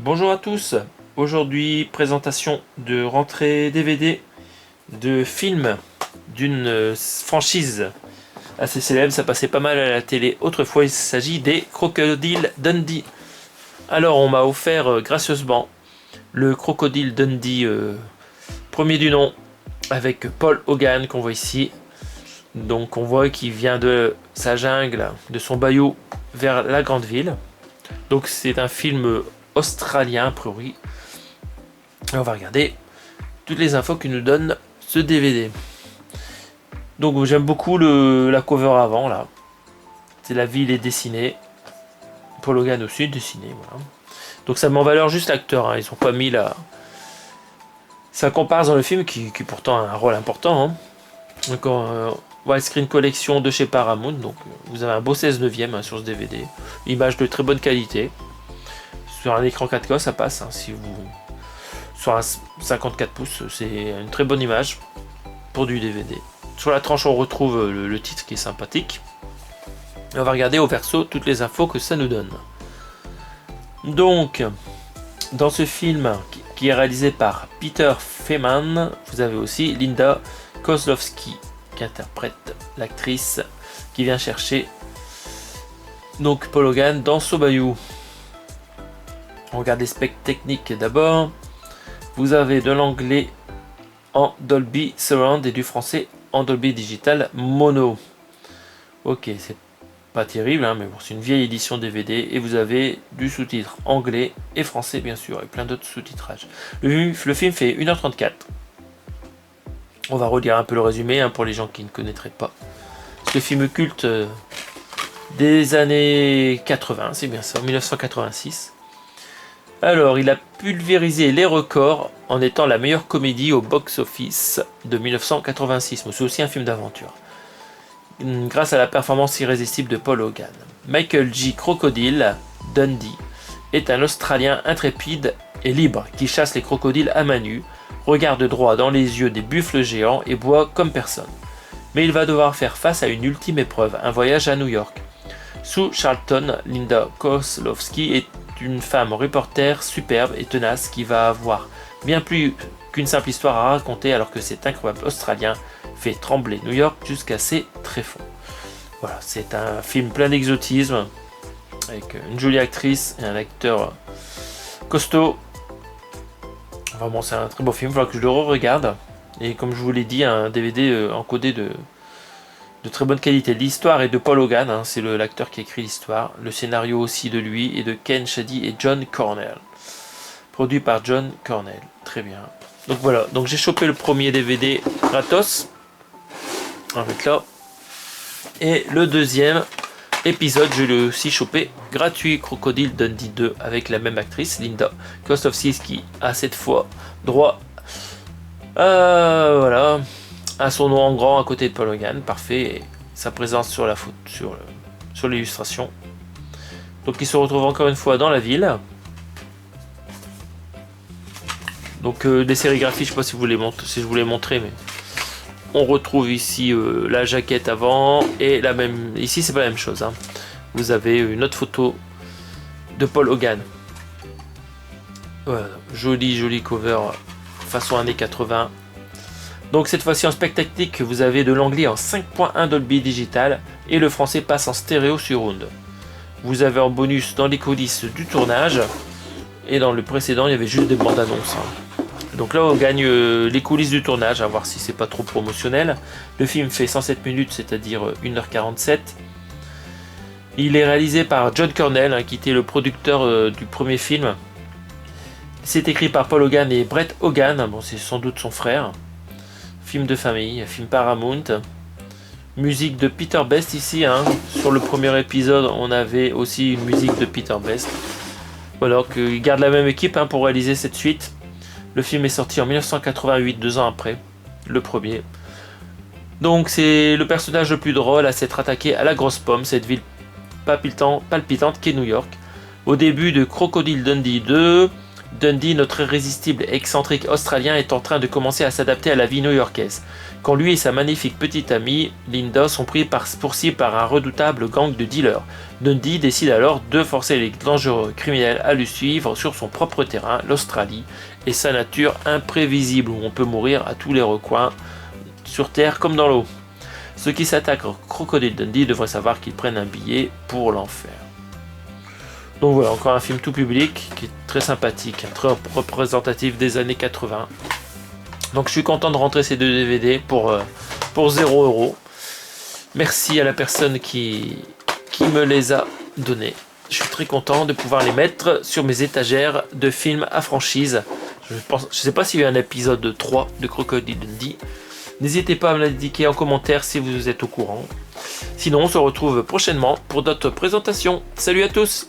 Bonjour à tous, aujourd'hui présentation de rentrée DVD de films d'une franchise assez célèbre, ça passait pas mal à la télé autrefois, il s'agit des Crocodile Dundee. Alors on m'a offert gracieusement le Crocodile Dundee premier du nom avec Paul Hogan qu'on voit ici. Donc on voit qu'il vient de sa jungle, de son bayou vers la grande ville. Donc c'est un film australien a priori. Et on va regarder toutes les infos que nous donne ce DVD. Donc j'aime beaucoup la cover avant là. C'est la ville est dessinée. Paul Hogan aussi est dessiné. Voilà. Donc ça met en valeur juste l'acteur. Hein. Ils n'ont pas mis la. Ça compare dans le film qui pourtant a un rôle important. Hein. Donc Widescreen Collection de chez Paramount. Donc vous avez un beau 16 neuvième sur ce DVD. Image de très bonne qualité. Sur un écran 4K ça passe. Hein, si vous sur un 54 pouces, c'est une très bonne image pour du DVD. Sur la tranche, on retrouve le titre qui est sympathique. Et on va regarder au verso toutes les infos que ça nous donne. Donc, dans ce film qui est réalisé par Peter Fehlmann, vous avez aussi Linda Kozlowski qui interprète l'actrice qui vient chercher donc Paul Hogan dans Sobayou. On regarde les specs techniques d'abord. Vous avez de l'anglais en Dolby Surround et du français en Dolby Digital Mono. Ok, c'est pas terrible, hein, mais bon, c'est une vieille édition DVD et vous avez du sous-titre anglais et français bien sûr et plein d'autres sous-titrages. Le film fait 1h34. On va relire un peu le résumé hein, pour les gens qui ne connaîtraient pas. Ce film culte des années 80, c'est bien ça, 1986. Alors, il a pulvérisé les records en étant la meilleure comédie au box-office de 1986. Mais c'est aussi un film d'aventure. Grâce à la performance irrésistible de Paul Hogan. Michael J. Crocodile Dundee est un Australien intrépide et libre qui chasse les crocodiles à main nue, regarde droit dans les yeux des buffles géants et boit comme personne. Mais il va devoir faire face à une ultime épreuve, un voyage à New York. Sue Charlton, Linda Kozlowski est une femme reporter superbe et tenace qui va avoir bien plus qu'une simple histoire à raconter alors que cet incroyable Australien fait trembler New York jusqu'à ses tréfonds. Voilà, c'est un film plein d'exotisme avec une jolie actrice et un acteur costaud. Vraiment, c'est un très beau film, il faudra que je le re-regarde. Et comme je vous l'ai dit, un DVD encodé de très bonne qualité. L'histoire est de Paul Hogan, hein, c'est l'acteur qui écrit l'histoire. Le scénario aussi de lui et de Ken Shady et John Cornell. Produit par John Cornell. Très bien. Donc voilà, donc j'ai chopé le premier DVD gratos. Avec là. Et le deuxième épisode, je l'ai aussi chopé gratuit. Crocodile Dundee 2 avec la même actrice, Linda Kozlowski, qui a cette fois droit voilà, à son nom en grand à côté de Paul Hogan, parfait, et sa présence sur la photo, sur l'illustration. Donc il se retrouve encore une fois dans la ville. Donc des sérigraphies, je sais pas si je vous les montrer, mais on retrouve ici la jaquette avant et la même. Ici c'est pas la même chose. Hein. Vous avez une autre photo de Paul Hogan. Voilà, jolie cover façon années 80. Donc cette fois-ci en spectacle, vous avez de l'anglais en 5.1 Dolby Digital et le français passe en stéréo surround. Vous avez en bonus dans les coulisses du tournage et dans le précédent il y avait juste des bandes annonces. Hein. Donc là on gagne les coulisses du tournage, à voir si c'est pas trop promotionnel. Le film fait 107 minutes, c'est-à-dire 1h47. Il est réalisé par John Cornell, hein, qui était le producteur du premier film. C'est écrit par Paul Hogan et Brett Hogan, bon c'est sans doute son frère. Film de famille, film Paramount. Musique de Peter Best ici, hein. Sur le premier épisode on avait aussi une musique de Peter Best. Voilà, qu'ils gardent la même équipe hein, pour réaliser cette suite. Le film est sorti en 1988, 2 ans après, le premier. Donc c'est le personnage le plus drôle à s'être attaqué à la grosse pomme, cette ville palpitante qu'est New York. Au début de Crocodile Dundee 2, Dundee, notre irrésistible et excentrique Australien, est en train de commencer à s'adapter à la vie new-yorkaise. Quand lui et sa magnifique petite amie, Linda, sont pris pour cible par un redoutable gang de dealers. Dundee décide alors de forcer les dangereux criminels à le suivre sur son propre terrain, l'Australie, et sa nature imprévisible où on peut mourir à tous les recoins, sur terre comme dans l'eau. Ceux qui s'attaquent au Crocodile Dundee devraient savoir qu'ils prennent un billet pour l'enfer. Donc voilà, encore un film tout public qui est très sympathique, très représentatif des années 80. Donc je suis content de rentrer ces 2 DVD pour 0 €. Merci à la personne qui me les a donnés. Je suis très content de pouvoir les mettre sur mes étagères de films à franchise. Je ne sais pas s'il y a eu un épisode 3 de Crocodile Dundee. N'hésitez pas à me l'indiquer en commentaire si vous êtes au courant. Sinon, on se retrouve prochainement pour d'autres présentations. Salut à tous!